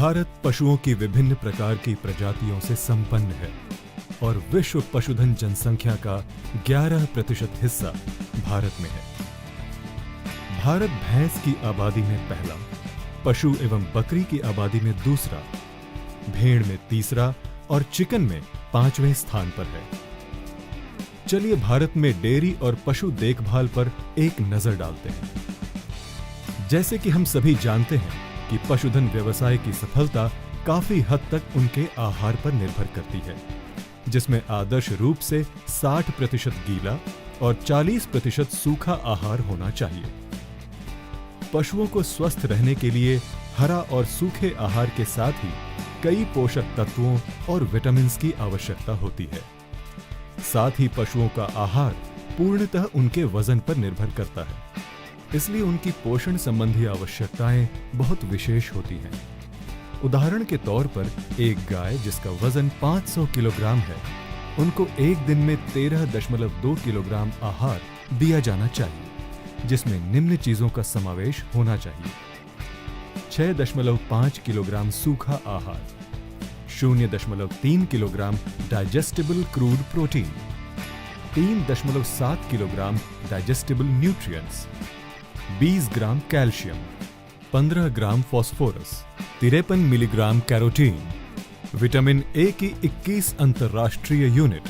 भारत पशुओं की विभिन्न प्रकार की प्रजातियों से संपन्न है और विश्व पशुधन जनसंख्या का 11% हिस्सा भारत में है। भारत भैंस की आबादी में पहला, पशु एवं बकरी की आबादी में दूसरा, भेड़ में तीसरा और चिकन में 5वें स्थान पर है। चलिए भारत में डेयरी और पशु देखभाल पर एक नजर डालते हैं। जैसे कि हम सभी जानते हैं कि पशुधन व्यवसाय की सफलता काफी हद तक उनके आहार पर निर्भर करती है, जिसमें आदर्श रूप से 60% गीला और 40% सूखा आहार होना चाहिए। पशुओं को स्वस्थ रहने के लिए हरा और सूखे आहार के साथ ही कई पोषक तत्वों और विटामिन की आवश्यकता होती है। साथ ही पशुओं का आहार पूर्णतः उनके वजन पर निर्भर करता है, इसलिए उनकी पोषण संबंधी आवश्यकताएं बहुत विशेष होती हैं। उदाहरण के तौर पर एक गाय जिसका वजन 500 किलोग्राम है, उनको एक दिन में 13.2 किलोग्राम आहार दिया जाना चाहिए, जिसमें निम्न चीजों का समावेश होना चाहिए: 6.5 किलोग्राम सूखा आहार, 0.3 kilogram digestible crude protein, 3.7 kilogram digestible nutrients, 20 gram calcium, 15 gram phosphorus, 53 milligram carotene, vitamin A की 21 अंतर्राष्ट्रीय यूनिट।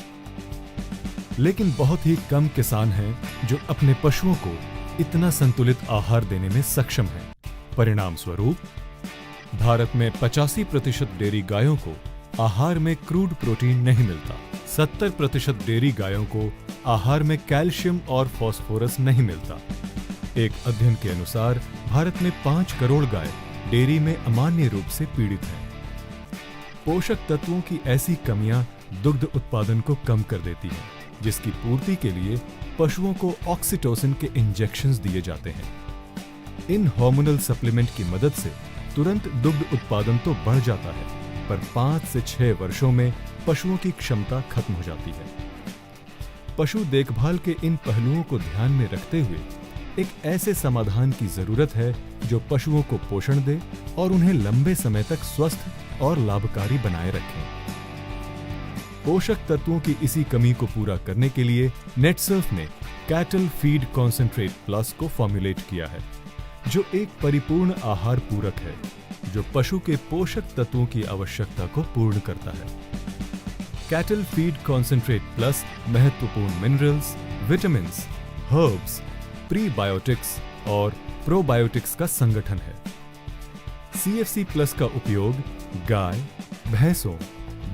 लेकिन बहुत ही कम किसान हैं जो अपने पशुओं को इतना संतुलित आहार देने में सक्षम हैं। परिणाम स्वरूप भारत में 85% डेयरी गायों को आहार में क्रूड प्रोटीन नहीं मिलता, 70% डेयरी गायों को आहार में कैल्शियम और फास्फोरस नहीं मिलता। एक अध्ययन के अनुसार भारत में 5 करोड़ गाय डेयरी में अमान्य रूप से पीड़ित हैं। पोषक तत्वों की ऐसी कमियां दुग्ध उत्पादन को कम कर देती हैं, जिसकी पूर्ति के लिए पशुओं को ऑक्सीटोसिन के इंजेक्शंस दिए जाते हैं। इन हार्मोनल सप्लीमेंट की मदद से तुरंत दुग्ध उत्पादन तो बढ़ जाता है, पर 5 से 6 वर्षों में पशुओं की क्षमता खत्म हो जाती है। पशु देखभाल के इन पहलुओं को ध्यान में रखते हुए एक ऐसे समाधान की जरूरत है जो पशुओं को पोषण दे और उन्हें लंबे समय तक स्वस्थ और लाभकारी बनाए रखे। पोषक तत्वों की इसी कमी को पूरा करने के लिए नेटसर्फ ने कैटल फीड कॉन्सेंट्रेट प्लस को फॉर्मुलेट किया है, जो एक परिपूर्ण आहार पूरक है जो पशु के पोषक तत्वों की आवश्यकता को पूर्ण करता है। कैटल फीड कॉन्सेंट्रेट प्लस महत्वपूर्ण मिनरल्स, विटामिन्स, हर्ब्स, प्रीबायोटिक्स और प्रोबायोटिक्स का संगठन है। CFC प्लस का उपयोग गाय, भैंसों,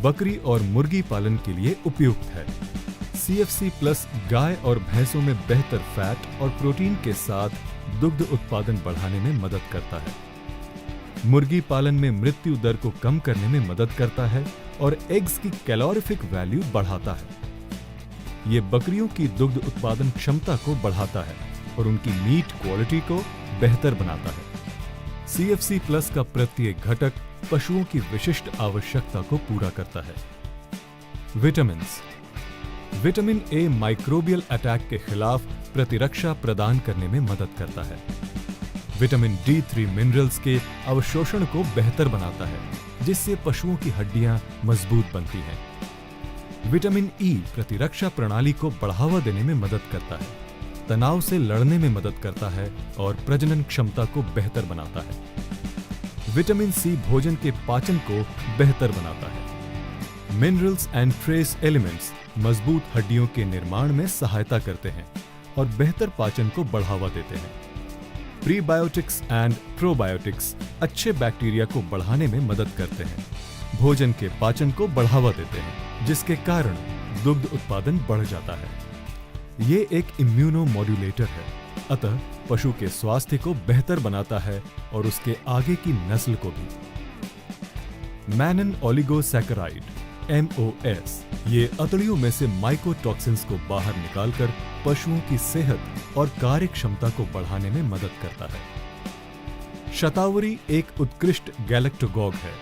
बकरी और मुर्गी पालन के लिए उपयुक्त है। CFC प्लस गाय और भैंसों में बेहतर फैट और प्रोटीन के साथ दुग्ध उत्पादन बढ़ाने में मदद करता है। मुर्गी पालन में मृत्यु दर को कम करने में मदद करता है और एग्स की कैलोरीफिक वैल्यू बढ़ाता है। ये बकरियों की दुग्ध उत्पादन क्षमता को बढ़ाता है और उनकी मीट क्वालिटी को बेहतर बनाता है। CFC प्लस का प्रत्येक घटक पशुओं की विशिष्ट आवश्यकता को पूरा करता है। Vitamins. Vitamin A microbial attack के खिलाफ प्रतिरक्षा प्रदान करने में मदद करता है। विटामिन D3 मिनरल्स के अवशोषण को बेहतर बनाता है, जिससे पशुओं की हड्डियां मजबूत बनती हैं। विटामिन E प्रतिरक्षा प्रणाली को बढ़ावा देने में मदद करता है, तनाव से लड़ने में मदद करता है और प्रजनन क्षमता को बेहतर बनाता है। विटामिन C भोजन के पाचन को बेहतर बनाता है। मिनरल्स एंड ट्रेस एलिमेंट्स मजबूत हड्डियों के निर्माण में सहायता करते हैं और बेहतर पाचन को बढ़ावा देते हैं। प्रीबायोटिक्स एंड प्रोबायोटिक्स अच्छे बैक्टीरिया को बढ़ाने में मदद करते हैं, भोजन के पाचन को बढ़ावा देते हैं, जिसके कारण दुग्ध उत्पादन बढ़ जाता है। ये एक इम्यूनोमॉड्यूलेटर है, अतः पशु के स्वास्थ्य को बेहतर बनाता है और उसके आगे की नस्ल को भी। मैनन ओलिगोसैकेराइड MOS ये अतड़ियों में से माइकोटॉक्सिन्स को बाहर निकालकर पशुओं की सेहत और कार्य क्षमता को बढ़ाने में मदद करता है। शतावरी एक उत्कृष्ट गैलेक्टोगॉग है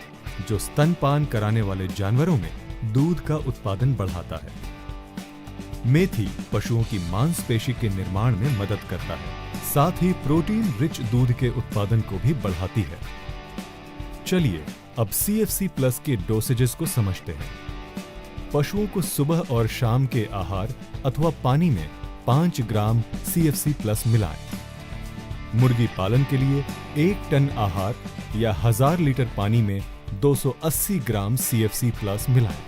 जो स्तनपान कराने वाले जानवरों में दूध का उत्पादन बढ़ाता है। मेथी पशुओं की मांसपेशी के निर्माण में मदद करता है, साथ ही प्रोटीन रिच दूध के उत्पादन को भी बढ़ाती है। चलिए अब CFC प्लस के डोसेजेस को समझते हैं। पशुओं को सुबह और शाम के आहार अथवा पानी में 5 ग्राम CFC प्लस मिलाएं। मुर्गी पालन के लिए 1 टन आहार या 1000 लीटर पानी में 280 ग्राम CFC प्लस मिलाएं।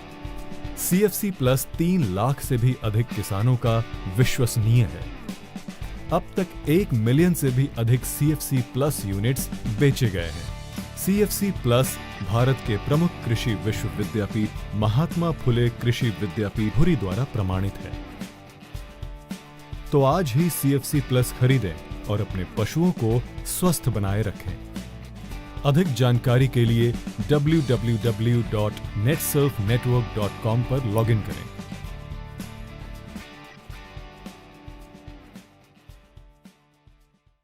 CFC प्लस 3 लाख से भी अधिक किसानों का विश्वसनीय है। अब तक 1 मिलियन से भी अधिक CFC प्लस यूनिट्स बेचे गए हैं। CFC प्लस भारत के प्रमुख कृषि विश्वविद्यापीठ महात्मा फुले कृषि विद्यापीठ पुरी द्वारा प्रमाणित है। तो आज ही CFC प्लस खरीदें और अपने पशुओं को स्वस्थ बनाए रखें। अधिक जानकारी के लिए www.netsurfnetwork.com पर लॉगिन करें।